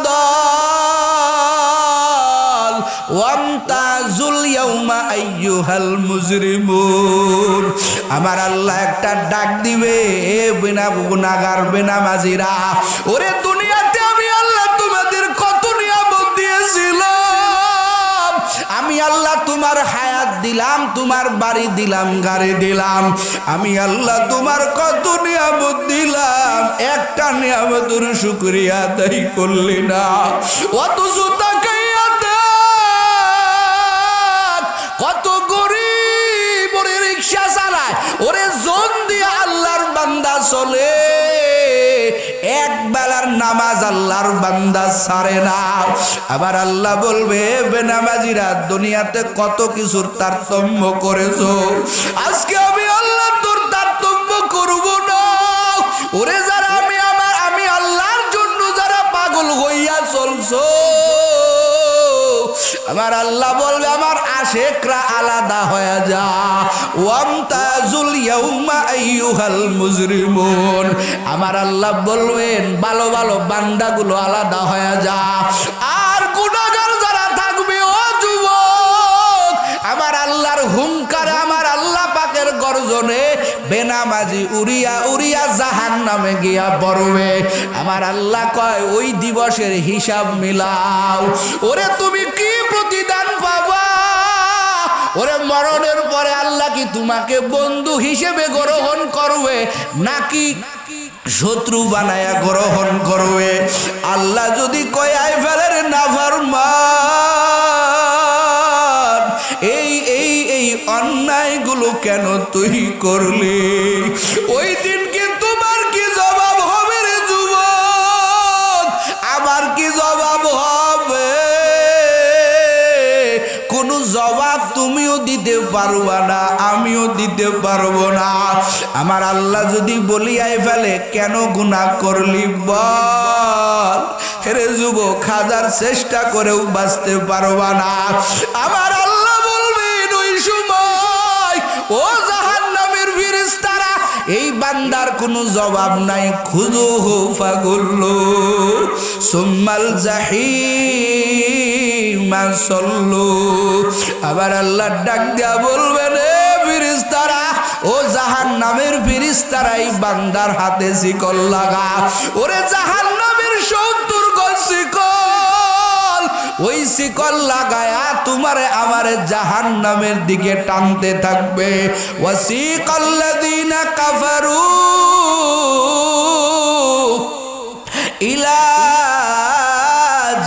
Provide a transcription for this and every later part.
দল ওয়ামতাজুল ইয়াউমা আইয়ুহাল মুজরিমুন। আমার আল্লাহ একটা ডাক দিবে, বিনা গুনাহগার বেনামাজিরা, ওরে দুনিয়াতে আমি আল্লাহ তোমাদের কত নিয়ামত দিয়েছিলাম। আমি আল্লাহ তোমার হায়াত দিলাম, তোমার বাড়ি দিলাম, গাড়ি দিলাম। আমি আল্লাহ তোমার কত নিয়ামত দিলাম, একটা নিয়ামতের শুকরিয়া আদায় করলি না। অথচ তাকাইয়া দেখ কত গরিব ওরে রিক্সা চালায়, ওরে জন দিয়ে আল্লাহর বান্দা চলে, এক বেলার নামাজ আল্লাহর বান্দা ছাড়ে না। আবার আল্লাহ বলবে, বেনামাজিরা দুনিয়াতে কত কিছুর তারতম্য করেছো, আজকে আমি আল্লাহ তোর তারতম্য করব না। ওরে যারা আমি আল্লাহর জন্য যারা পাগল হইয়া চলছো, আমার আল্লাহ বলবে আমার আশেকরা আলাদা হয়ে যা। ওয়ামতাজুল ইয়াউমা আইয়ুহাল মুজরিমুন। আমার আল্লাহ বলবেন ভালো ভালো বান্দাগুলো আলাদা হয়ে যা, আর গুনাহগার যারা থাকবে ও যুবক, আমার আল্লাহর হুঙ্কারে, আমার আল্লাহ পাকের গর্জনে বেনামাজি উড়িয়া উড়িয়া জাহান্নামে গিয়া পড়বে। আমার আল্লাহ কয় ওই দিবসের হিসাব মিলাও। ওরে তুমি কি প্রতিদান পাবা? ওরে মরণের পরে আল্লাহ কি তোমাকে বন্ধু হিসেবে গ্রহণ করবে নাকি শত্রু বানায়া গ্রহণ করবে? আল্লাহ যদি কয় আই ফেলের নাফরমান, এই অন্যায়গুলো কেন তুই করলি, ওই দিন কি তোমার কি জবাব হবে রে যুবক? আমার কি জবাব হবে? কোনো জবাব তুমিও দিতে পারবা না, আমিও দিতে পারবো না। আমার আল্লাহ যদি বলিয়াই ফেলে কেন গুনাহ করলি বল, হেরে যুবক হাজার চেষ্টা করেও বাঁচতে পারবা না। আমার আল্লাহ বলবেন ওই সময়, ও জাহান্নামের ফেরেশতারা, এই বান্দার কোনো জবাব নাই, খুযুহু ফাগুল্লু সুম্মাল জাহিমা সল্লু। আবার আল্লাহ ডাক দিয়া বলবেন, এ ফেরেশতারা, ও জাহান্নামের ফেরেশতারা, এই বান্দার হাতে শিকল লাগা। ওরে জাহান্নামের 70 গজ শিকল, ওই শিকল লাগায়া তোমারে আমারে জাহান্নামের দিকে টানতে থাকবে। ওয়াসিকাল্লাযীনা কাফারু ইলা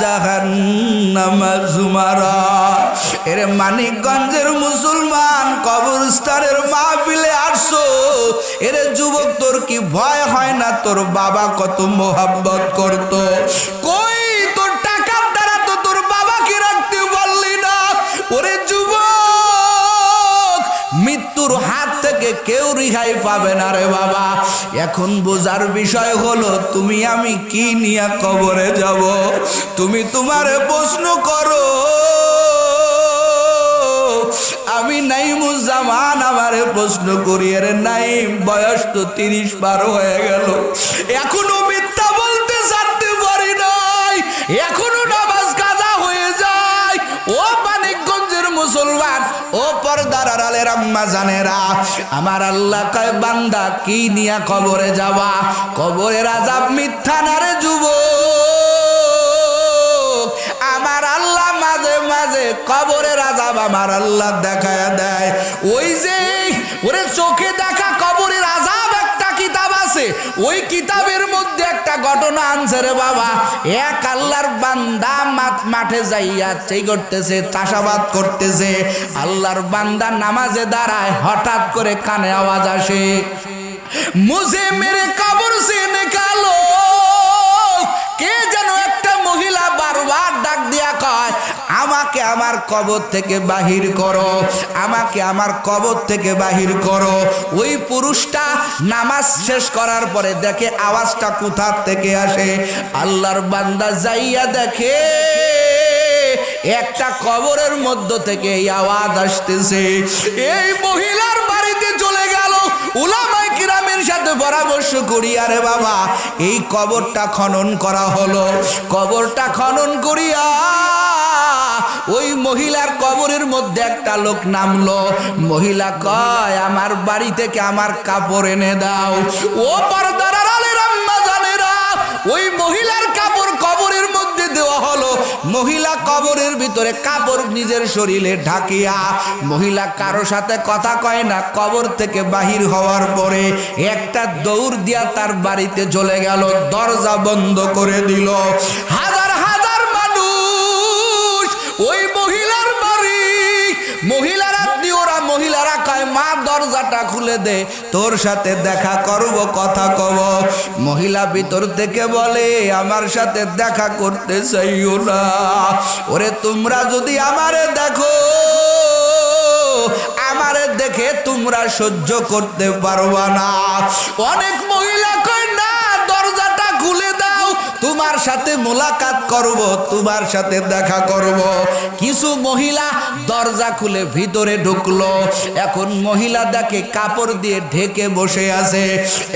জাহান্নামা যুমারা। এরে মানিকগঞ্জের মুসলমান, কবরস্থানের মাহফিলে আসছো, এরে যুবক তোর কি ভয় হয় না? তোর বাবা কত মোহাব্বত করতো, কই তোর টাকার দ্বারা তো তোর বাবাকে রাখতে পারলি না। ওরে যুবক, মৃত্যুর হাত থেকে কেউ রেহাই পাবে না রে বাবা। এখন বোঝার বিষয় হলো তুমি আমি কি নিয়ে কবরে যাব। তুমি তোমারে প্রশ্ন করো, আমি নাইমুজ্জামান আমারে প্রশ্ন করি, আরে নাইম বয়স তো 30 পার হয়ে গেল, এখনো মিথ্যা বলতে ছাড়তে পারি নাই, এখনো নামাজ কাজা হয়ে যায়। ও মানিকগঞ্জের মুসলমান, ও পর্দার আড়ালের আম্মা জানেরা, আমার আল্লাহ কয় বান্দা কি নিয়া কবরে যাবা? কবরের আযাব মিথ্যা না রে যুবক। আমার আল্লাহ মাঝে মাঝে কবরের আযাব আমার আল্লাহ দেখায়া দেয়। ওই যে ওরে চোখে দেখা কবরের আযাব একটা কিতাব আছে, ওই কিতাবের মধ্যে একটা ঘটনা আনছে রে বাবা। এক আল্লাহর বান্দা মাঠে যাইয়া চাই করতেছে, চাষাবাদ করতেছে। আল্লাহর বান্দা নামাজে দাঁড়ায়, হঠাৎ করে কানে আওয়াজ আসে, মুঝে মেরে কবর সে নিকালো। কে যেন একটা মহিলা বারবার ডাক দিয়া কয়, আমাকে আমার কবর থেকে বাহির করো, আমাকে আমার কবর থেকে বাহির করো। ওই পুরুষটা নামাজ শেষ করার পরে দেখে আওয়াজটা কোথা থেকে আসে। আল্লাহর বান্দা যাইয়া দেখে একটা কবরের মধ্য থেকে এই আওয়াজ আসতেছে। এই মহিলার বাড়িতে চলে গেল, উলামায়ে কিরামের সাথে পরামর্শ আদর্শ করিয়া রে বাবা এই কবরটা খনন করা হলো। কবরটা খনন করিয়া ওই মহিলার কবরের মধ্যে একটা লোক নামলো। মহিলা কয় আমার বাড়ি থেকে আমার কাপড় এনে দাও। ও পর্দার আড়ালের আম্মা জানেরা, ওই মহিলার কাপড় কবরের মধ্যে দেওয়া হলো। মহিলা কবরের ভিতরে কাপড় নিজের শরীরে ঢাকিয়া, মহিলা কারো সাথে কথা কয় না। কবর থেকে বাহির হওয়ার পরে একটা দৌড় দিয়া তার বাড়িতে চলে গেল, দরজা বন্ধ করে দিল। হাজার হাজার মানুষ ওই মহিলার বাড়ি, মহিলারা ওরা মহিলারা কয় মা দরজাটা খুলে দে, তোর সাথে দেখা করব, কথা কব। মহিলা ভিতর থেকে বলে আমার সাথে দেখা করতে চাইও না। ওরে তোমরা যদি আমারে দেখো, আমারে দেখে তোমরা সহ্য করতে পারবা না। অনেক মহিলা কয় না দরজাটা খুলে দাও, তোমার সাথে মোলাকাত করব, তোমার সাথে দেখা করব। কিছু মহিলা দরজা খুলে ভিতরে ঢুকলো। এখন মহিলা দেখে কাপড় দিয়ে ঢেকে বসে আছে।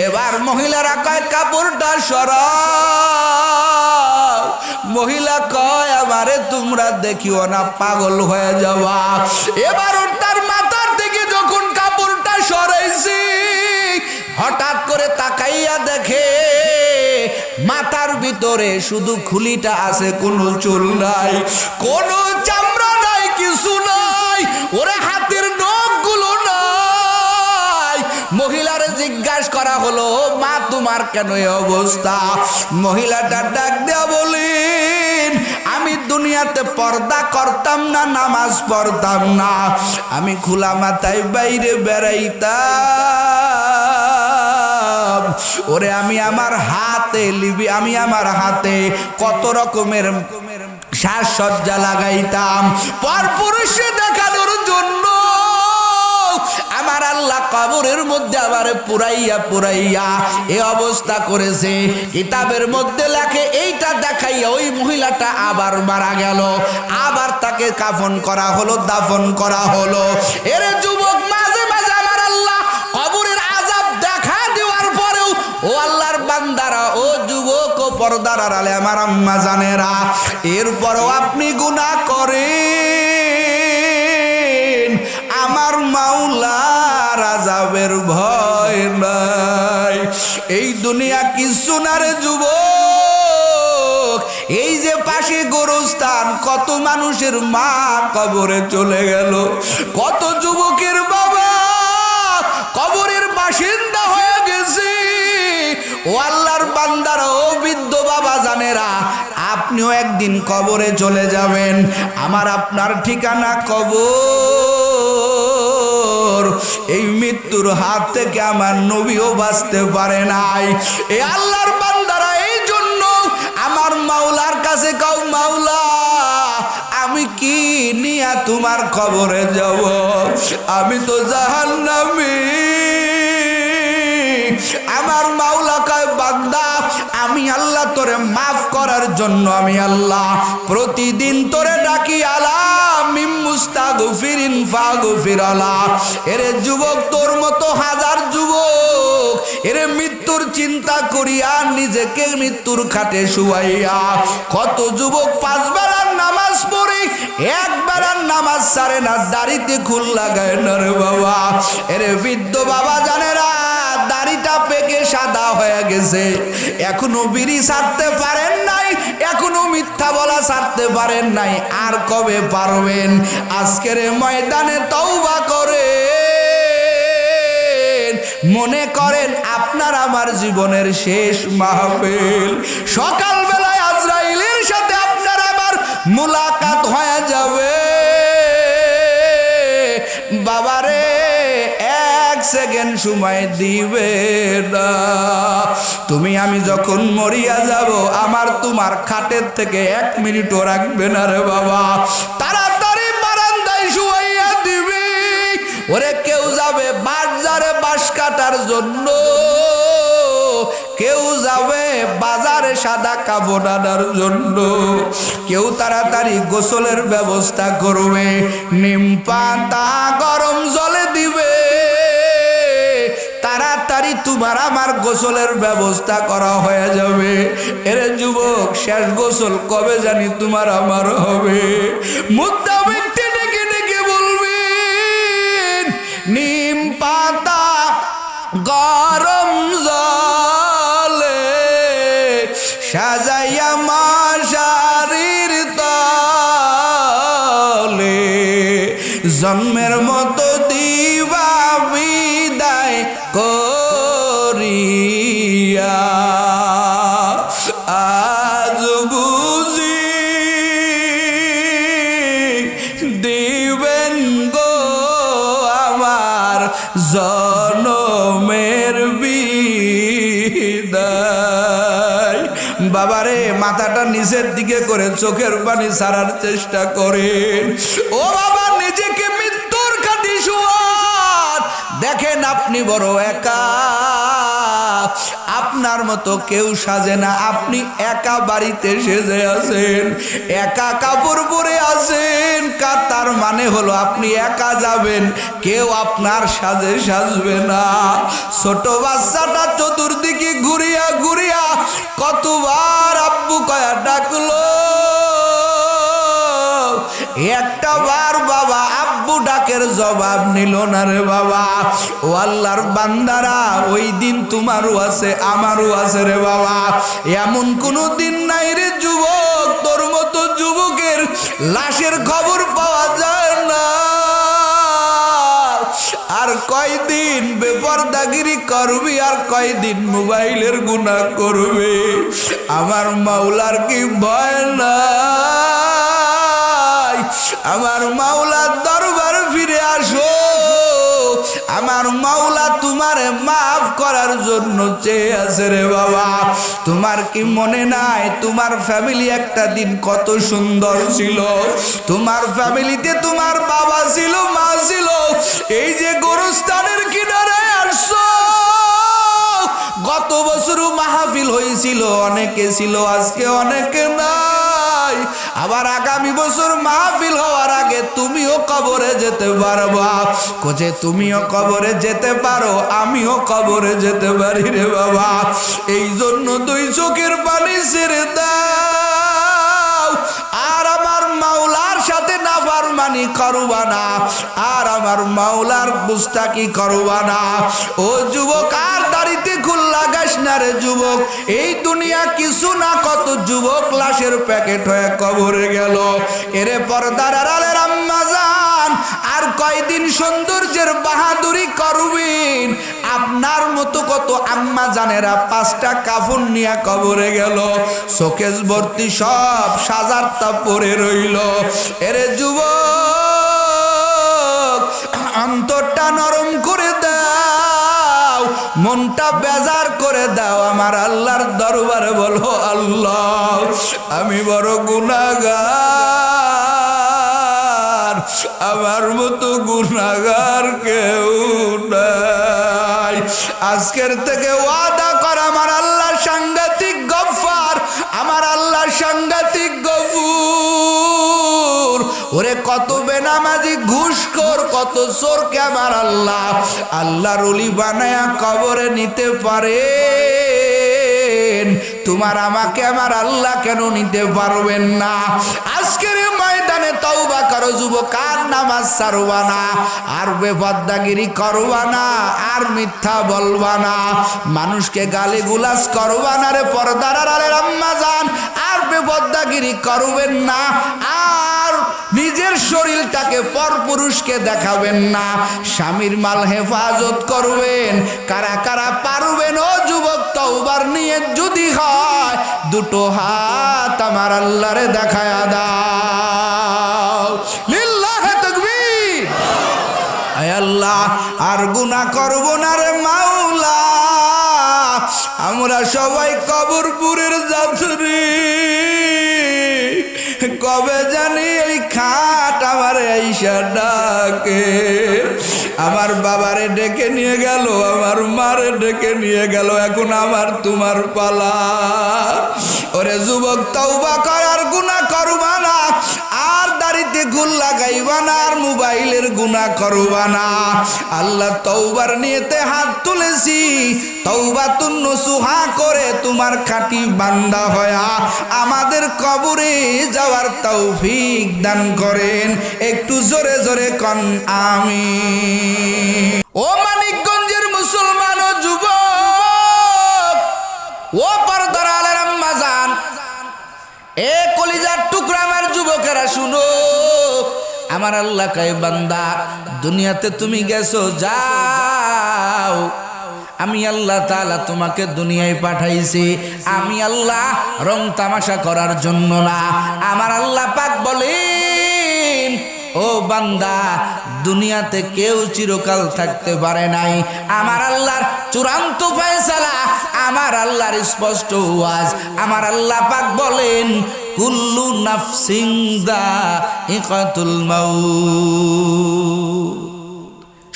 এবার মহিলারা কয় কাপড়টা সরাও। মহিলা কয় আমারে তোমরা দেখিও না, পাগল হয়ে যাওয়া। এবার তার মাথার থেকে যখন কাপড়টা সরাইছি, হঠাৎ করে তাকাইয়া দেখে মাথার ভিতরে শুধু খুলিটা আছে, কোনো চুল নাই, কোনো চামড়া নাই, কিছু নাই। ওরে হাতের নখগুলো নাই। মহিলার জিজ্ঞাসা করা হলো মা তোমার কেন এই অবস্থা? মহিলাটা ডাক দেয়া বলেন আমি দুনিয়াতে পর্দা করতাম না, নামাজ পড়তাম না, আমি খোলা মাথায় বাইরে বেড়াইতাম। ওরে আমি আমার হাতে লিবি, আমি আমার হাতে কত রকমের সাজসজ্জা লাগাইতাম পরপুরুষে দেখানোর জন্য। আমার আল্লাহ কবরের মধ্যে আমারে পুরাইয়া পুরাইয়া এ অবস্থা করেছে। কিতাবের মধ্যে লেখে এইটা দেখাইয়া ওই মহিলাটা আবার মারা গেল, আবার তাকে কাফন করা হলো, দাফন করা হলো। এর যুবক মাঝে মাঝে আমার আল্লাহ কবরের আযাব দেখা দেওয়ার পরেও ও আল্লাহর বান্দারা, ও যুবক ও পর্দার আড়ালে আমার আম্মা জানেরা, এরপরও আপনি গুনাহ করেন, আমার মাওলার আযাবের ভয় নাই। এই দুনিয়া কিছু না রে যুবক। এই যে পাশে গোরস্থান, কত মানুষের মা কবরে চলে গেল, কত যুবকের বাবা কবরের বাসিন্দা হয়ে গেছে। ও আল্লাহর বান্দারা, ও বৃদ্ধ বাবা জানেরা, আপনিও একদিন কবরে চলে যাবেন। আমার আপনার ঠিকানা কবর। এই মৃত্যুর হাত থেকে আমার নবীও বাঁচতে পারে নাই। এই আল্লাহর বান্দারা, এই জন্য আমার মাওলার কাছে কাউ মাওলা আমি কি নিয়া তোমার কবরে যাব? আমি তো জাহান্নামী। আমার মাওলা কয় বান্দা আমি আল্লাহ তোরে মাফ করার জন্য আমি আল্লাহ প্রতিদিন তোরে ডাকি আলা মিম মুস্তাগফিরিন ফাগফির আলা। এরে যুবক, তোর মতো হাজার যুবক এরে মৃত্যুর চিন্তা করিয়া নিজেকে মৃত্যুর খাটে শুয়াইয়া, কত যুবক 5 বেলার নামাজ পড়ে 1 বেলার নামাজ ছাড়ে না, দাড়িতে খুল লাগায় না রে বাবা। এরে বৃদ্ধ বাবা জানেরা, দাড়িটা পেকে সাদা হয়ে গেছে, এখনো বিড়ি ছাড়তে পারেন নাই, এখনো মিথ্যা বলা ছাড়তে পারেন নাই। আর কবে পারবেন? আজকের ময়দানে তওবা করে মনে করেন আপনার আমার জীবনের শেষ মাহফিল। সকালবেলায় আজরাইলের সাথে আপনার আমার মুলাকাত হয়ে যাবে। বাবারে 1 সেকেন্ড সময় দিবে না। তুমি আমি যখন মরিয়া যাব, আমার তোমার খাটের থেকে 1 মিনিটও রাখবে না রে বাবা। তাড়াতাড়ি বারান্দায় শুয়াইয়া দিবি। ওরে কেউ যাবে বাজারে বাঁশ কাটার জন্য, কেউ যাবে বাজারে সাদা কাপড় আনার জন্য, কেউ তাড়াতাড়ি গোসলের ব্যবস্থা করবে, নিম পাতা গরম জলে দিবে, তাড়াতাড়ি তাড়াতাড়ি তোমার আমার গোসলের ব্যবস্থা করা হয়ে যাবে। এরে যুবক, শেষ গোসল কবে জানি তোমার আমার হবে? মুদ্রা ব্যক্তি ডেকে ডেকে বলবেন, নিম পাতা গরম জলে সাজাইয়া মশারির তলে জন্মের মতো দিবা বিদায় করিয়া, আজ বুঝি দিবেন গো আমার জনমের বিদায়। বাবারে, মাথাটা নিচের দিকে করে চোখের পানি ছাড়ার চেষ্টা করেন। ও বাবা, নিজেকে মৃত্যুর খাটি শুয়ার দেখেন, আপনি বড় একা, আপনার মতো কেউ সাজে না। আপনি একা বাড়িতে সেজে আছেন, একা কাপড় পরে আছেন, তার মানে হলো আপনি একা যাবেন, কেউ আপনার সাজে সাজবে না। ছোট বাচ্চাটা চতুর্দিকে ঘুরিয়া ঘুরিয়া কতবার আব্বু কয়া ডাকলো, একটা বার বাবা আব্বু ডাকের জবাব নিল না রে বাবা। ও আল্লাহর বান্দারা, ওই দিন তোমারও আছে আমারও আছে রে বাবা। এমন কোনো দিন নাই রে যুবক, তোর মতো যুবকের লাশের খবর পাওয়া যায় না। আর কয়দিন বেপরদাগিরি করবি, আর কয়দিন মোবাইলের গুনাহ করবি? আমার মাওলার কি ভয় না? আমার মাওলার দরবার ফিরে আসো, আমার মাওলা তোমারে মাফ করার জন্য চেয়ে আছে রে বাবা। তোমার কি মনে নাই তোমার ফ্যামিলি একটা দিন কত সুন্দর ছিল? তোমার ফ্যামিলিতে তোমার বাবা ছিল, মা ছিল, এই যে গোরস্থানের কিনারে আসছো, গত বছরও মাহফিল হয়েছিল, অনেকে ছিল, আজকে অনেকে নাই। আবার আগামী বছর মাহফিল হওয়ার আগে তুমিও কবরে যেতে পারবা। কোজে তুমিও কবরে যেতে পারো, আমিও কবরে যেতে পারি রে বাবা। এই জন্য দুই চোখের পানি ছেড়ে দাও, আর আমার মাওলার সাথে নাফরমানি করবা না, আর আমার মাওলার গুস্তাকি করবা না। ও যুবক, আর দাড়িতে খুল লাগাস না রে যুবক। এই দুনিয়া কিছু না, কত যুবক লাশের প্যাকেট হয়ে কবরে গেল। এরে পর্দার আড়ালের আম্মা জান, আর কয়দিন সৌন্দর্যের বাহাদুরি করবেন? আপনার মতো কত আম্মা জানেরা 5টা কাফন নিয়ে কবরে গেল, শোকেস ভর্তি সব সাজারটা পরে রইল। এরে যুবক, অন্তরটা নরম করে দাও, মনটা বেজার করে দাও, আমার আল্লাহর দরবারে বলো, আল্লাহ আমি বড় গুনাহগার, আমার মতো গুনাহগার কেউ নাই। আজকের থেকে ওয়াদা কর, আমার আল্লাহ সাংঘাতিক গফফার, আমার আল্লাহ সাংঘাতিক গফুর। ওরে কত বেনামাজি ঘুষখোর, কত চোরকে আমার আল্লাহ আল্লাহর ওলি বানায়া কবরে নিতে পারে, তোমার আমাকে আমার আল্লাহ কেন নিতে পারবেন না? আজকের ময়দানে তওবা করো যুবক, আর নামাজ ছাড়বা না, আর বেপরদাগিরি করবা না, আর মিথ্যা বলবা না, মানুষকে গালিগুলাজ করবা না রে পর্দার আড়ালের আম্মা জান, আর বেপরদাগিরি করবেন না, আর নিজের শরীরটাকে পরপুরুষকে দেখাবেন না, স্বামীর মাল হেফাজত করবেন। কারা কারা পারবেন ও যুবক? তওবার নিয়ত যদি হয়, দুটো হাত আমার আল্লাহরে দেখায়া দাও, লিল্লাহে তাকবীর। আয় আল্লাহ, আর গুনাহ করব না রে মাওলা, আমরা সবাই কবরপুরের যাত্রী। কবে জানি এই খাট আমার আইসা ডাকে, আমার বাবারে ডেকে নিয়ে গেল, আমার মারে ডেকে নিয়ে গেল, এখন আমার তোমার পালা। ওরে যুবক, তওবা কর, আর গুনাহ করবা না, আর বাড়িতে গুল লাগাইবা না, আর মোবাইলের গুনাহ করবা না। আল্লাহ তওবার নিয়তে হাত তুলেছি, তওবাতুন নসুহা করে তোমার খাঁটি বান্দা হয়া আমাদের কবরে যাওয়ার তৌফিক দান করেন। একটু জোরে জোরে কন আমিন। ও মানিকগঞ্জের মুসলমান ও যুবক, ও পর্দার আলের আম্মা জান, এ কলিজার টুকরা আমার যুবকেরা শুনো। আমার আল্লাহ কয় বান্দা দুনিয়াতে তুমি গেছো, যাও। আমি আল্লাহ তাআলা তোমাকে দুনিয়ায় পাঠাইছি, আমি আল্লাহ রং তামাশা করার জন্য না। আমার আল্লাহ পাক বলেন, ও বান্দা দুনিয়াতে কেউ চিরকাল থাকতে পারে নাই। আমার আল্লাহর চূড়ান্ত ফয়সালা, আমার আল্লাহর স্পষ্ট ওয়াজ। আমার আল্লাহ পাক বলেন, কুল্লু নাফসিন যায়িকাতুল মাউত,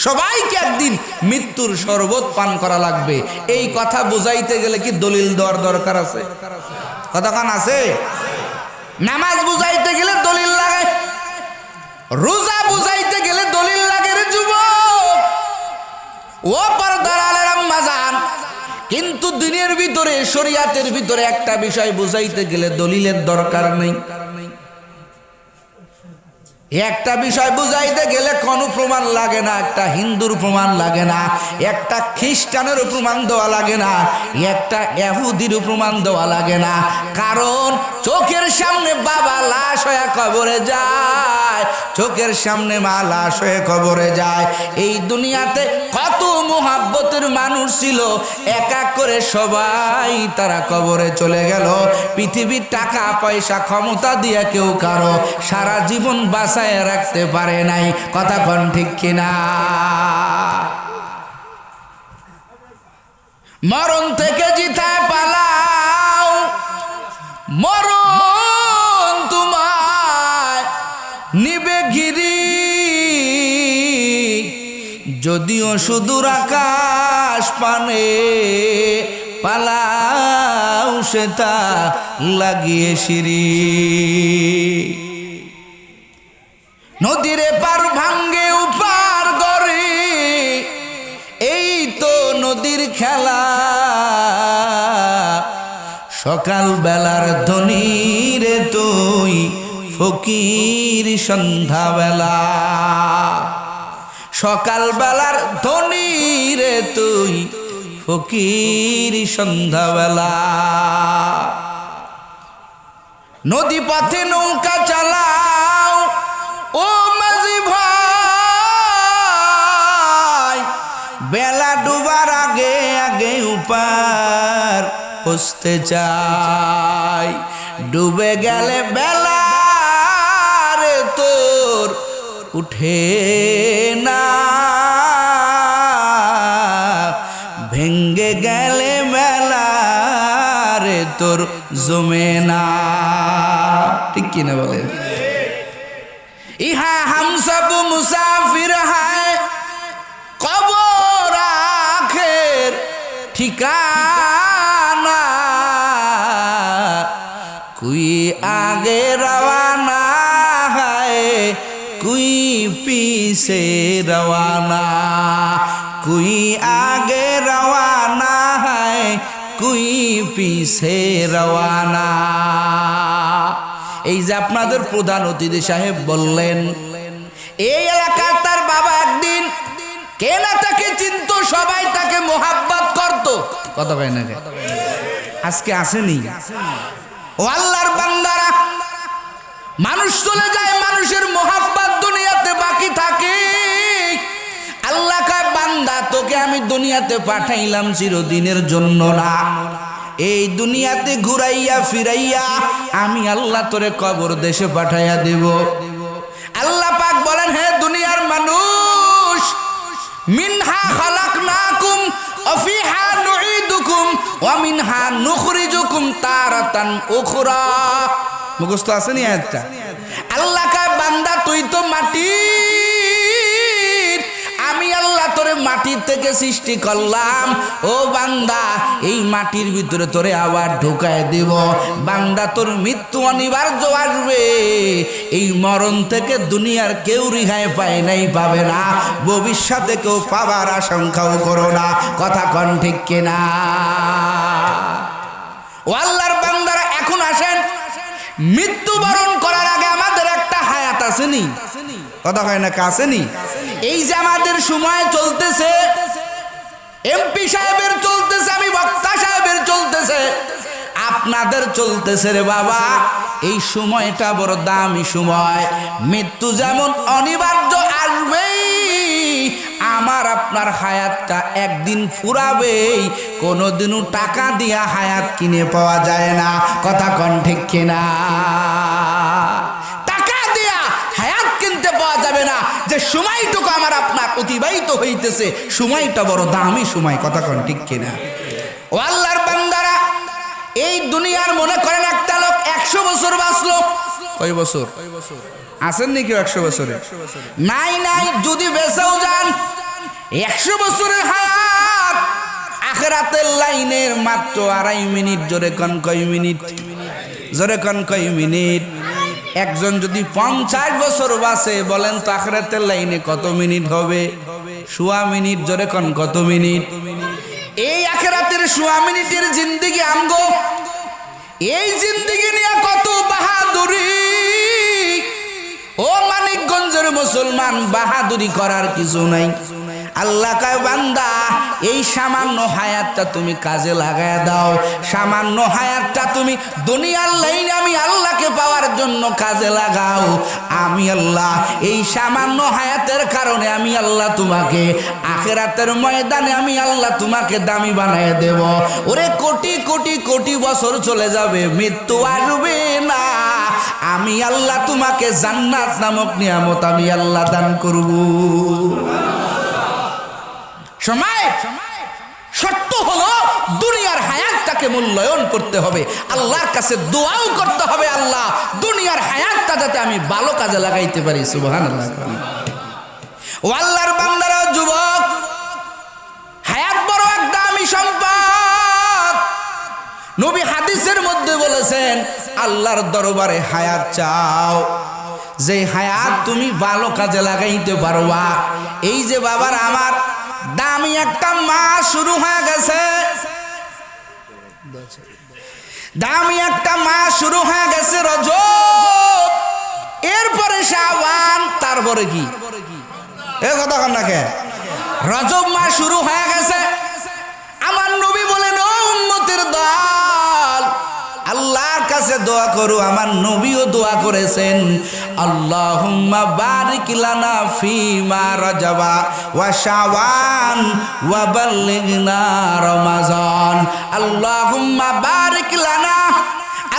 সবাইকে একদিন মৃত্যুর শরবত পান করা লাগবে। এই কথা বুঝাইতে গেলে কি দলিল দেওয়ার দরকার আছে? কতক্ষণ আছে? নামাজ বুঝাইতে গেলে দলিল লাগে, রোজা বুঝাইতে গেলে দলিল লাগে রে যুবক। ও পর্দার আলের আম্মা জান, কিন্তু দিনের ভিতরে শরীয়তের ভিতরে একটা বিষয় বুঝাইতে গেলে দলিলের দরকার নেই। একটা বিষয় বুঝাইতে গেলে কোনো প্রমাণ লাগে না। একটা হিন্দুর প্রমাণ লাগে না, একটা খ্রিস্টানের প্রমাণ দেওয়া লাগে না, একটা ইহুদির প্রমাণ দেওয়া লাগে না। কারণ চোখের সামনে বাবা লাশ হয়ে কবরে যায়, চোখের সামনে মা লাশ হয়ে কবরে যায়। এই দুনিয়াতে কত মুহাব্বতের মানুষ ছিল, এক এক করে সবাই তারা কবরে চলে গেল। পৃথিবীর টাকা পয়সা ক্ষমতা দিয়ে কেউ কারো সারা জীবন বাঁচায় রাখতে পারে নাই। কথা কোন ঠিক কিনা? মরণ থেকে জিতায় পালাও, মরণ তোমায় নিবে ঘিরি। যদিও সুদূর আকাশ পানে পালাও সেটা লাগিয়ে সিঁড়ি। নদীরে পার ভাঙ্গে উপার গড়ে, এই তো নদীর খেলা। সকাল বেলার ধনী রে তুই ফকির সন্ধ্যাবেলা, সকাল বেলার ধনী রে তুই ফকির সন্ধ্যাবেলা। নদী পথে নৌকা চালাও ও মাঝি ভাই, বেলা ডুবার আগে আগে উপার পৌঁছতে চাই। ডুবে গেলে বেলা রে তোর উঠে না, ভেঙ্গে গেলে মেলা রে তোর জমে না। ঠিক কিনা বলেন? ইহা হাম সব মুসাফির হায়, কবর আখের ঠিকানা। কুই আগে রওয়ানা হয়, কুই পিছে রওয়ানা। কুই আগে রওয়ানা হয়, কুই পিছে রওয়ানা। এই যে আপনাদের প্রধান অতিথি সাহেব বললেন, এই এলাকার তার বাবা একদিন কে না তাকে চিনত, সবাই তাকে মোহাব্বত করত। কথা কয় না? আজকে আসেনি? ও আল্লাহর বান্দারা, মানুষ চলে যায়, মানুষের মোহাব্বত দুনিয়াতে বাকি থাকে। আল্লাহ কয় বান্দা তোকে আমি দুনিয়াতে পাঠাইলাম চিরদিনের জন্য না, এই দুনিয়াতে ঘুরাইয়া ফিরাইয়া আমি আল্লাহ তোরে কবর দেশে পাঠাইয়া দেব। আল্লাহ পাক বলেন, হে দুনিয়ার মানুষ, মিনহা খালাকনাকুম ওয়া ফিহা নুঈদুকুম ওয়া মিনহা নুখরিজুকুম তারাতান উখরা। মুখস্থ আছে নি আয়াতটা? আল্লাহ কয় বান্দা তুই তো মাটি, আমি আল্লাহ তোরে মাটি মাটি থেকে সৃষ্টি করলাম, ও বান্দা এই মাটির ভিতরে তোরে আবার ঢুকায় দিব। বান্দা তোর মৃত্যু অনিবার্য আসবে, এই মরণ থেকে দুনিয়ার কেউ রেহাই পায় নাই, পাবে না, ভবিষ্যতে কেউ পাবার আশঙ্কাও করো না। কথা কন ঠিক কিনা? ও আল্লাহর বান্দারা, এখন আসেন, মৃত্যুবরণ করার আগে আমাদের একটা হায়াত আসেনি, কথা হয় না, আসেনি? এই যে আমাদের সময় চলতেছে, এমপি সাহেবের চলতেছে, আমি বক্তা সাহেবের চলতেছে, আপনাদের চলতেছে রে বাবা, এই সময়টা বড় দামি সময়। মৃত্যু যেমন অনিবার্য আসবেই, আমার আপনার হায়াতটা একদিন ফুরাবেই, কোনোদিনও টাকা দিয়া হায়াত কিনে পাওয়া যায় না। কথা কন ঠিক কিনা? টাকা দিয়া হায়াত কিনতে পাওয়া যাবে না। যে সময়টুকু আমার আপনার অতিবাহিত হইতেছে, সময়টা বড় দামি সময়। কথা কন ঠিক কিনা? ও আল্লাহর বান্দারা, এই দুনিয়ার মনে করেন একটা লোক 100 বছর বাঁচলো। কয় বছর আছেন নি কেউ 100 বছরে? নাই নাই, যদি বেঁচেও যান 100 বছরের হায়াত আখিরাতের লাইনের মাত্র 2.5 মিনিট। জোরে কন কয় মিনিট? জোরে কন কয় মিনিট? একজন যদি 50 বছর বাঁচে, বলেন তো আখিরাতের লাইনে কত মিনিট হবে? 1.25 মিনিট। জোরে কন কত মিনিট? এই আখিরাতের 1.25 মিনিটের জিন্দেগি আমগো, এই জিন্দেগি নিয়ে কত বাহাদুরি। ও মানিকগঞ্জের মুসলমান, বাহাদুরি করার কিছু নাই। আল্লাহ কয় বান্দা, এই সামান্য হায়াতটা তুমি কাজে লাগায় দাও, সামান্য হায়াতটা তুমি দুনিয়ার লাইনে আমি আল্লাহকে পাওয়ার জন্য কাজে লাগাও। আমি আল্লাহ এই সামান্য হায়াতের কারণে আমি আল্লাহ তোমাকে আখিরাতের ময়দানে আমি আল্লাহ তোমাকে দামি বানায় দেব। ওরে কোটি কোটি কোটি বছর চলে যাবে, মৃত্যু আসবে না, আমি আল্লাহ তোমাকে জান্নাত নামক নিয়ামত আমি আল্লাহ দান করব। সময় শর্ত হলো দুনিয়ার হায়াতটাকে মূল্যায়ন করতে হবে, আল্লাহর কাছে দোয়াও করতে হবে, আল্লাহ দুনিয়ার হায়াতটা যাতে আমি ভালো কাজে লাগাইতে পারি। সুবহানাল্লাহ। ও আল্লাহর বান্দারা, যুবক, হায়াত বড় এক দামি সম্পদ। নবী হাদিসের মধ্যে বলেছেন, আল্লাহর দরবারে হায়াত চাও, যে হায়াত তুমি ভালো কাজে লাগাইতে পারবা। এই যে বাবার আমার দামি একটা মাস শুরু হয়ে গেছে, দামি একটা মাস শুরু হয়ে গেছে, রজব, এরপরে শাবান, তারপরে কি? এ কথা কন না কে? রজব মাস শুরু হয়ে গেছে। আমার নবী বলেন, ও উম্মতের দল, আল্লাহর কাছে দোয়া করো। আমার নবীও দোয়া করেছেন, আল্লাহুম্মা বারিক লানা ফিমা রাজাবা ওয়া শাওয়ান ওয়া বাল্লিগনা রমাজান। আল্লাহুম্মা বারিক লানা,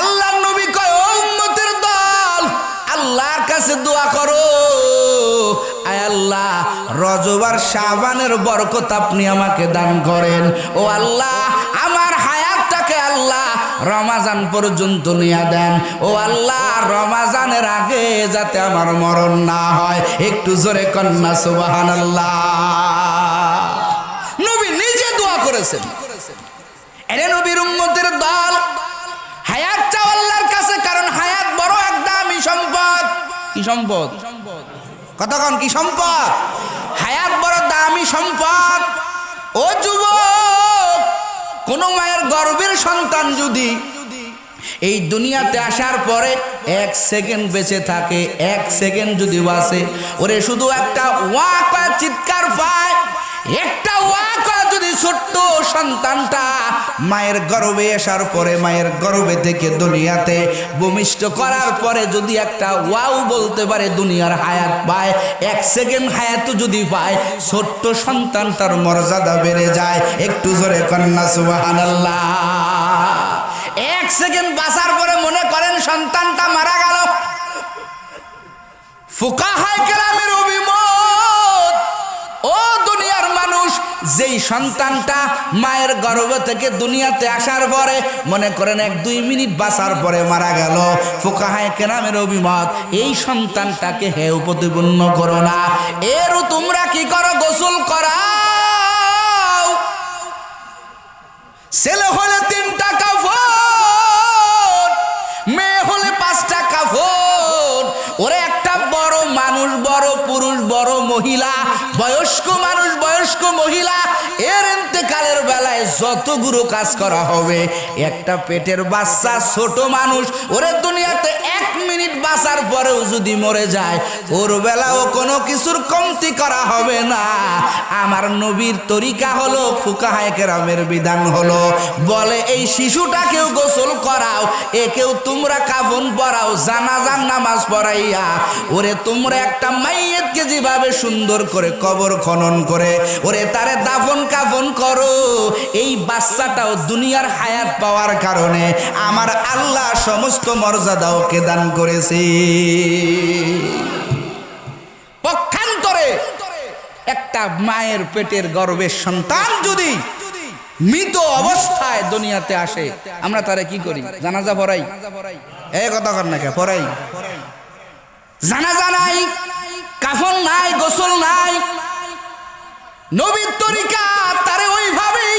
আল্লাহর নবী কয়, ও উম্মতের দল, আল্লাহর কাছে দোয়া করো, আয় আল্লাহ রজব আর শাবানের বরকত আপনি আমাকে দান করেন। ও আল্লাহ, আমার হায়াতটাকে আল্লাহ রমাজান পর্যন্ত নিয়ে দেন। ও আল্লাহ, রমাজানের আগে যাতে আমার মরণ না হয়। একটু জোরে কন্যা সুবহানাল্লাহ। নবী নিজে দোয়া করেছেন। এরে নবীর উম্মতের দল, হায়াত চাও আল্লাহর কাছে, কারণ হায়াত বড় এক দামি সম্পদ। কি সম্পদ? কতক্ষণ কি সম্পদ? হায়াত বড় দামি সম্পদ। ও যুবক, কোন মায়ের গর্ভের সন্তান যদি এই দুনিয়াতে আসার পরে 1 সেকেন্ড বেঁচে থাকে, 1 সেকেন্ড যদি বাঁচে, ওরে শুধু একটা ওয়াক চিৎকার পায়, একটা ওয়াক যদি ছোট্ট সন্তানটা মায়ের গর্ভে আসার পরে, মায়ের গর্ভে থেকে দুনিয়াতে ভূমিষ্ঠ করার পরে যদি একটা ওয়াও বলতে পারে, দুনিয়ার হায়াত পায়। 1 সেকেন্ড হায়াত যদি পায়, ছোট্ট সন্তানটার মর্যাদা বেড়ে যায়। একটু জোরে কন্যা সুবহানাল্লাহ। 1 সেকেন্ড বাঁচার পরে মনে করেন সন্তানটা মারা গেল, ফুকাহায়ে কেরামের অভিমত, ও দুনিয়ার মানুষ, যেই সন্তানটা মায়ের গর্ভ থেকে দুনিয়াতে আসার পরে মনে করেন 1-2 মিনিট বাঁচার পরে মারা গেল, ফুকাহায়ে কেরামের অভিমত, এই সন্তানটাকে হেয় প্রতিপন্ন করো না, এরও তোমরা কি করো? গোসল করাও। মহিলা, বয়স্ক মানুষ, বয়স্ক মহিলা, এর ইন্তেকালের বেলায় যতগুলো কাজ করা হবে, একটা পেটের বাচ্চা, ছোট মানুষ, ওরে দুনিয়াতে 1 মিনিট বাঁচার পরেও যদি মরে যায়, ওর বেলাও কোনো কিছুর কমতি করা হবে না। আমার নবীর তরিকা হলো, ফুকাহায়ে কেরামের বিধান হলো, বলে এই শিশুটাকেও গোসল করাও, একেও তোমরা কাফন পরাও, জানাজার নামাজ পড়াইয়া ওরে তোমরা একটা মাইয়তকে যেভাবে সুন্দর করে কবর খনন করে ওরে তারে দাফন কাফন করো। এই বাচ্চাটাও দুনিয়ার হায়াত পাওয়ার কারণে আমার আল্লাহ সমস্ত মর্যাদা ওকে দান করেছে। পক্ষান্তরে একটা মায়ের পেটের গর্ভের সন্তান যদি মৃত অবস্থায় দুনিয়াতে আসে, আমরা তারা কি করি? জানাজা পড়াই। এই কথা কর না কে পড়াই? জানাজা নাই, কাফন নাই, গোসল নাই। নবীর তরিকা তারে ওইভাবেই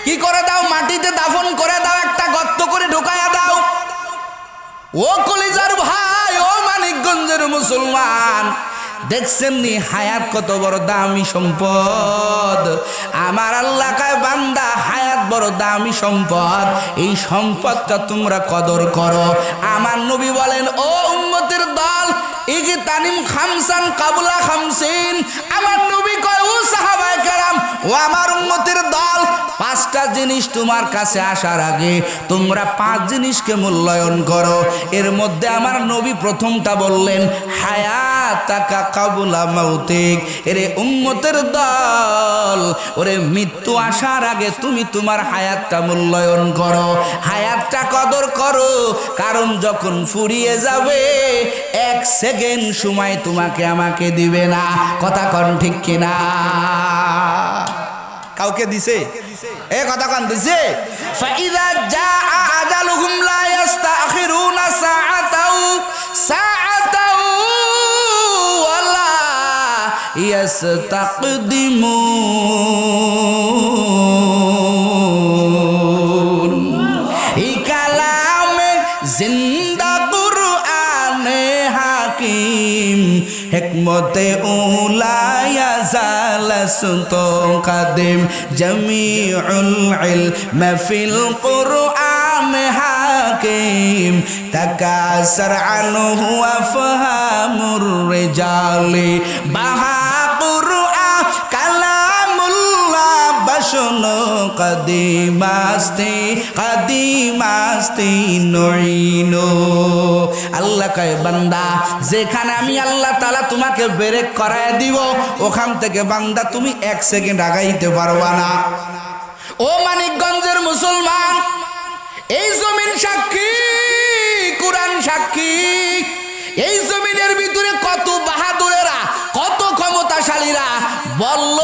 কি করে দাও, মাটিতে দাফন করে দাও, একটা গর্ত করে ঢুকায়া দাও। ও কলিজার ভাই, ও মানিকগঞ্জের মুসলমান, দেখছেন নি হায়াত কত বড় দামি সম্পদ? আমার আল্লাহ কয় বান্দা, হায়াত বড় দামি সম্পদ, এই সম্পদটা তোমরা কদর করো। আমার নবী বলেন, ও উম্মতের দল, ইগতানিম খামসান কাবলা খামসিন। আমার নবী কয়, ও সাহাবায়ে কেরাম, ও আমার উম্মতের দল, 5টা জিনিস তোমার কাছে আসার আগে তোমরা 5 জিনিসকে মূল্যায়ন করো। এর মধ্যে আমার নবী প্রথমটা বললেন, হায়াতাকা কাবলা মাউতিক। এরে উম্মতের দল, ওরে মৃত্যু আসার আগে তুমি তোমার হায়াতটা মূল্যায়ন করো, হায়াতটা কদর করো। কারণ যখন ফুরিয়ে যাবে, 1 সেকেন্ড সময় তোমাকে আমাকে দিবে না। কথা কন ঠিক কিনা? কাউকে দিছে? এ কথা কন দিছে? ফাইযা জাআ আজালুহুম লা ইস্তাখিরুনা সাআতাও সাআতাও ওয়ালা ইস্তাকদিমুন। এই কালামে জিন্দা কুরআনে হাকিম, হিকমতে উলায়া জালাসতো কাদিম, জামিউল ইলম ফিল কুরআন হাকিম, তাকাসার আনহু আফহামুর রিজালি, বাহা কুরআন কালামুল্লাহ বাশনো কাদিমাস্তি নইনো। আল্লাহ কয় বান্দা, যেখানে আমি আল্লাহ তাআলা তোমাকে ব্রেক করায় দিব, ওখান থেকে বান্দা তুমি 1 সেকেন্ড আগাইতে পারবা না। ও মানিকগঞ্জের মুসলমান, এই জমিন সাক্ষী, কুরআন সাক্ষী। এই জমিনের ভিতরে কত বাহাদুরেরা, কত ক্ষমতাশালীরা বলল,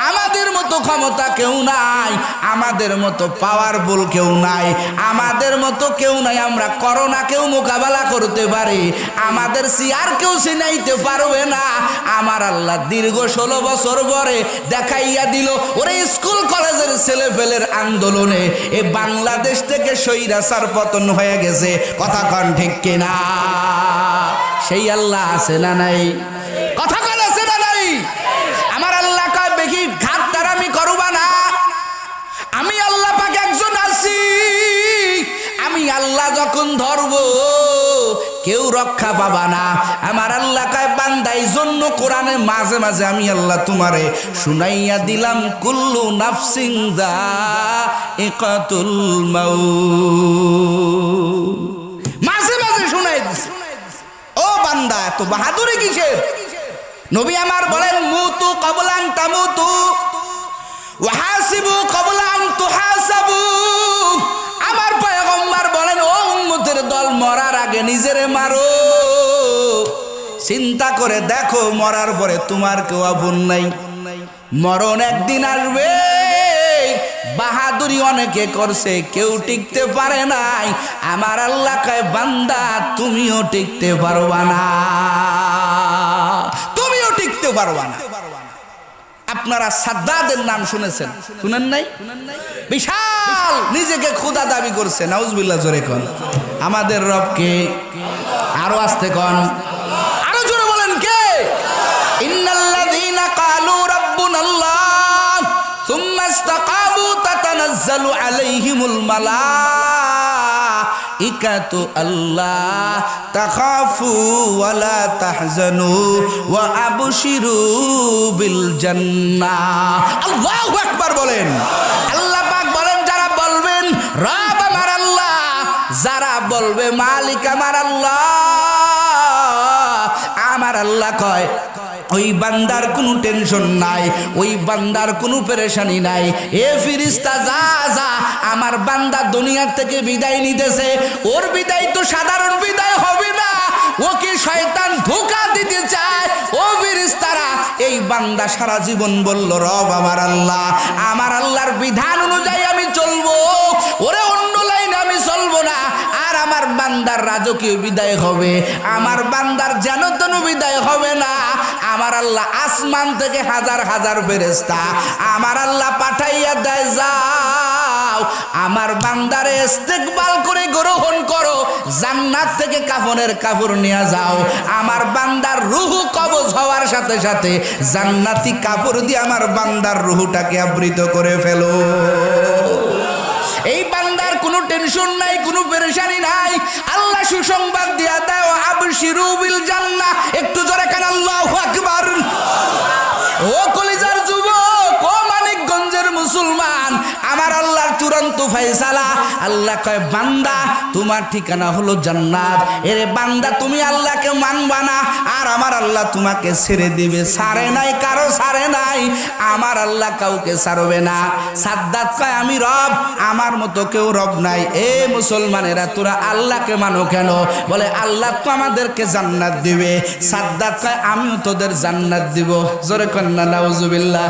আমাদের মতো ক্ষমতা কেউ নাই, আমাদের মতো পাওয়ারফুল কেউ নাই, আমাদের মতো কেউ নাই, আমরা করোনাকেও মোকাবেলা করতে পারি, আমাদের সিয়ার কেউ চিনাইতে পারবে না। আমার আল্লাহ দীর্ঘ 16 বছর পরে দেখাইয়া দিল, ওরে স্কুল কলেজের ছেলেপেলের আন্দোলনে এ বাংলাদেশ থেকে স্বৈরাচার পতন হয়ে গেছে। কথা কন ঠিক কিনা? সেই আল্লাহ আছে না নাই? কথা কন আছে না নাই? আমার আল্লাহ কয়, বেশি ঘাটতারামি করবা না, আমি আল্লাহ পাক একজন আছি, আমি আল্লাহ যখন ধরবো কেউ রক্ষা পাবা না। আমার আল্লাহ কয় বান্দা, এই জন্য কোরআনে মাঝে মাঝে আমি আল্লাহ তোমারে শুনাইয়া দিলাম, কুল্লু নাফসিন যায়িকাতুল মাউত, মাঝে মাঝে শুনাই দিছি। ও বান্দা, এত বাহাদুরি কিসের? নবী আমার বলেন, মুতু ক্বাবলা আন তামুতু ওয়া হাসিবু ক্বাবলা আন তুহাসাবু। আমার পয়গম্বর বলেন, ও উম্মতের দল, মরার আগে নিজেরে মারো, চিন্তা করে দেখো মরার পরে তোমার কেউ আপন নাই। মরণ একদিন আসবে। বাহাদুরি অনেকে করছে, কেউ টিকতে পারে নাই। আমার আল্লাহ কয় বান্দা, তুমিও টিকতে পারবা না, তুমিও টিকতে পারবা না। আপনারা সাদ্দাদের নাম শুনেছেন, শুনেন নাই? বিশাল নিজেকে খোদা দাবি করছে, নাউজুবিল্লাহ। জোরে কোন আমাদের রবকে? আরো আস্তে কোন, আরো জোরে বলেন কে? ইন্নাল্লাযী তাতানাজ্জালু আলাইহিমুল মালাইকাতু আল্লাহ তাখাফু ওয়া লা তাহজানু ওয়া আবশিরু বিল জান্নাহ। আল্লাহু আকবার বলেন। আল্লাহ পাক বলেন যারা বলবেন রব আমার আল্লাহ, যারা বলবে মালিক আমার আল্লাহ, আমার আল্লাহ কয় ওই বান্দার কোনো টেনশন নাই, ওই বান্দার কোনো পেরেশানি নাই। এ ফেরেশতা যা যা, আমার বান্দা দুনিয়ার থেকে বিদায় নিতেছে, ওর বিদায় তো সাধারণ বিদায় হবে না, ওকে শয়তান ধোঁকা দিতে চায়। ও ফেরেশতারা, এই বান্দা সারা জীবন বলল রব আমার আল্লাহ, আমার আল্লাহর বিধান অনুযায়ী আমি চলবো, ওরে অন্য লাইনে আমি চলবো না। আর আমার বান্দার রাজকীয় বিদায় হবে, আমার বান্দার যেন তেন বিদায় হবে না। আমার আল্লাহ আসমান থেকে হাজার হাজার ফেরেশতা আমার আল্লাহ পাঠাইয়া দেয়, যাও আমার বান্দারে ইস্তেকবাল করে গ্রহণ করো, জান্নাত থেকে কাফনের কাপড় নিয়ে যাও, আমার বান্দার রূহ কবজ হওয়ার সাথে সাথে জান্নাতি কাপড় দিয়ে আমার বান্দার রূহটাকে আবৃত করে ফেলো। এই বান্দার কোনো টেনশন নাই, কোনো পেরেশানি নাই। আল্লাহ সুসংবাদ দিয়া দেয় আবশিরু বিল জান্নাহ। একটু জোরে কান আল্লাহু আকবার। ও কলিজার যুবক, ও মানিকগঞ্জের মুসলমান, আমার আল্লাহর চূড়ান্ত ফয়সালা। আল্লাহ কয় বান্দা তোমার ঠিকানা হলো জান্নাত। এরে বান্দা তুমি আল্লাহকে মানবা না, আর আমার আল্লাহ তোমাকে ছেড়ে দিবে। ছাড়ে নাই, কারো ছাড়ে নাই, আমার আল্লাহ কাউকে ছাড়বে না। সাদ্দাত কয় আমি রব, আমার মতো কেউ রব নাই। এ মুসলমানেরা তোরা আল্লাহকে মানো কেন? বলে আল্লাহ তো আমাদেরকে জান্নাত দিবে। সাদ্দাত কয় আমিও তোদের জান্নাত দিব। জোরে কন্না নাউজুবিল্লাহ।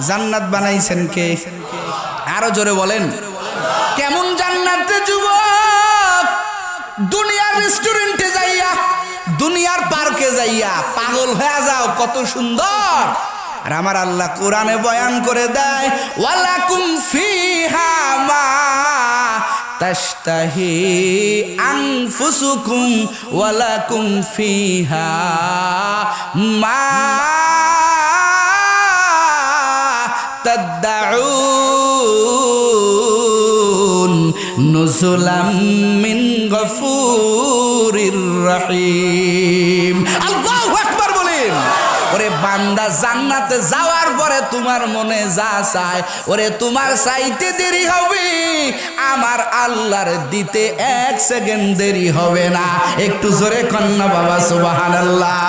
জান্নাত বানাইছেন কে? আরো জোরে বলেন। কেমন জান্নাত রে যুবক? দুনিয়ার রেস্টুরেন্টে যাইয়া, দুনিয়ার পার্কে যাইয়া পাগল হয়ে যাও, কত সুন্দর। আর আমার আল্লাহ কোরআনে বয়ান করে দেয় ওয়ালাকুম ফিহা মা তাশতাহি আনফুসুকুম ওয়ালাকুম ফিহা মা তাদউন নুজুলাম মিন গফুরির রহিম। আল্লাহু আকবার বলেন। ওরে বান্দা, জান্নাতে যাওয়ার পরে তোমার মনে যা চায়, ওরে তোমার চাইতে দেরি হবে, আমার আল্লাহর দিতে এক সেকেন্ড দেরি হবে না। একটু জোরে কন্না বাবা সুবহানাল্লাহ।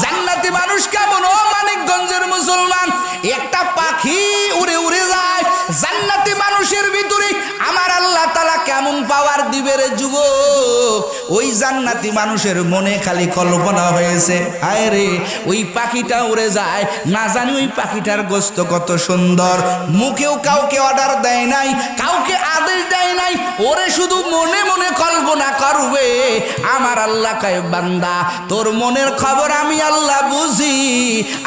জান্নাতি মানুষ কেমন? ও মানিকগঞ্জের মুসলমান, একটা পাখি উড়ে উড়ে যায়। জান্নাতি মানুষের ভিতরে আমার আল্লাহ তাআলা কেমন পাওয়ার দিবে রে যুবক? ওই জান্নাতি মানুষের মনে খালি কল্পনা হয়েছে, হায় রে ওই পাখিটা উড়ে যায়, না জানি ওই পাখিটার গোশত কত সুন্দর। মুখেও কাউকে অর্ডার দেয় নাই, কাউকে আদেশ দেয় নাই, ওরে শুধু মনে মনে কল্পনা করবে। আমার আল্লাহ কয় বান্দা তোর মনের খবর আমি আল্লাহ বুঝি,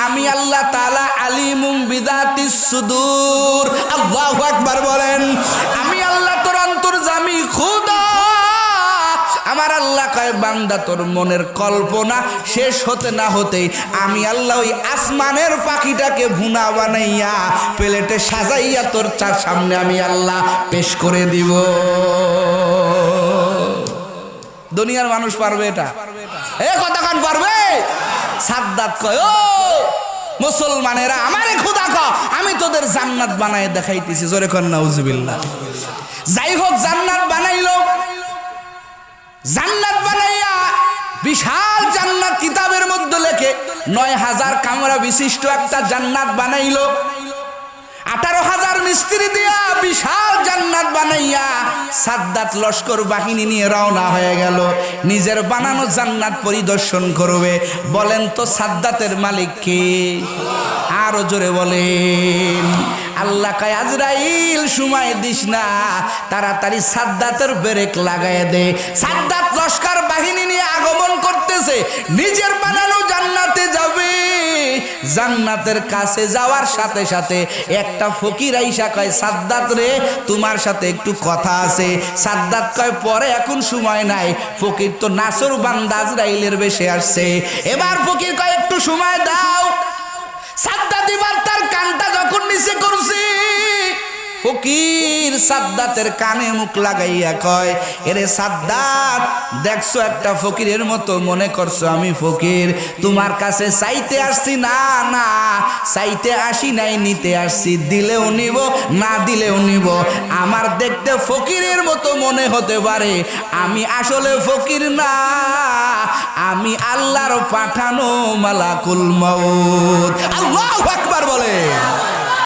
আমি আল্লাহ তাআলা আলিমুম বিদাতিস সুদূর। আল্লাহু আকবার বলেন। আমি আল্লাহ তোর অন্তর্যামী খোদা। আমার আল্লাহ কয় বান্দা তোর মনের কল্পনা শেষ হতে না হতেই আমি আল্লাহ ওই আসমানের পাখিটাকে ভুনা বানাইয়া প্লেটে সাজাইয়া তোর চার সামনে আমি আল্লাহ পেশ করে দিব। দুনিয়ার মানুষ পারবে এটা? এ কতক্ষণ পারবে? সাদ্দাত কয় ও মুসলমানেরা আমারে খোদা কও, আমি তোদের জান্নাত বানায় দেখাইতেছি। জোরে কর নাউজুবিল্লাহ। যাই হোক, জান্নাত বানাইলো। জান্নাত বানাইয়া বিশাল জান্নাত কিতাবের মধ্যে লেখে ৯,০০০ কামরা বিশিষ্ট একটা জান্নাত বানাইলো। ১৮,০০০ মিস্ত্রি দিয়া বিশাল জান্নাত বানাইয়া সাদ্দাত লস্কর বাহিনী নিয়ে রওনা হয়ে গেল নিজের বানানো জান্নাত পরিদর্শন করবে। বলেন তো সাদ্দাতের মালিক কে? আরো জোরে বলেন। আল্লাহ কয় আজরাইল সময় দিস না, তাড়াতাড়ি সাদ্দাতের ব্রেক লাগায় দে। সাদ্দাত লস্কর বাহিনী নিয়ে আগমন করতেছে, নিজের বানানো জান্নাতে যাবে। জান্নাতের কাছে যাওয়ার সাথে সাথে একটা ফকির আইসা কয় সাদ্দাত রে তোমার সাথে একটু কথা আছে। সাদ্দাত কয় পরে, এখন সময় নাই। ফকির তো নাসর বান্দা আজরাইলের বেশে আসছে। এবার ফকির কয় একটু সময় দাও। সাদ্দাত এবার তার কানটা যখন নিচে করছে ফকির সাদ্দাতের কানে মুখ লাগাইয়া কয়, এরে সাদ্দাত, দেখছো একটা ফকিরের মতো মনে করছো আমি ফকির, তোমার কাছে চাইতে আসছি না, না চাইতে আসি নাই, নিতে আসছি, দিলেও নিব না দিলেও নিব। আমার দেখতে ফকিরের মতো মনে হতে পারে, আমি আসলে ফকির না, আমি আল্লাহর পাঠানো মালাকুল মউত। আল্লাহু আকবার বলে।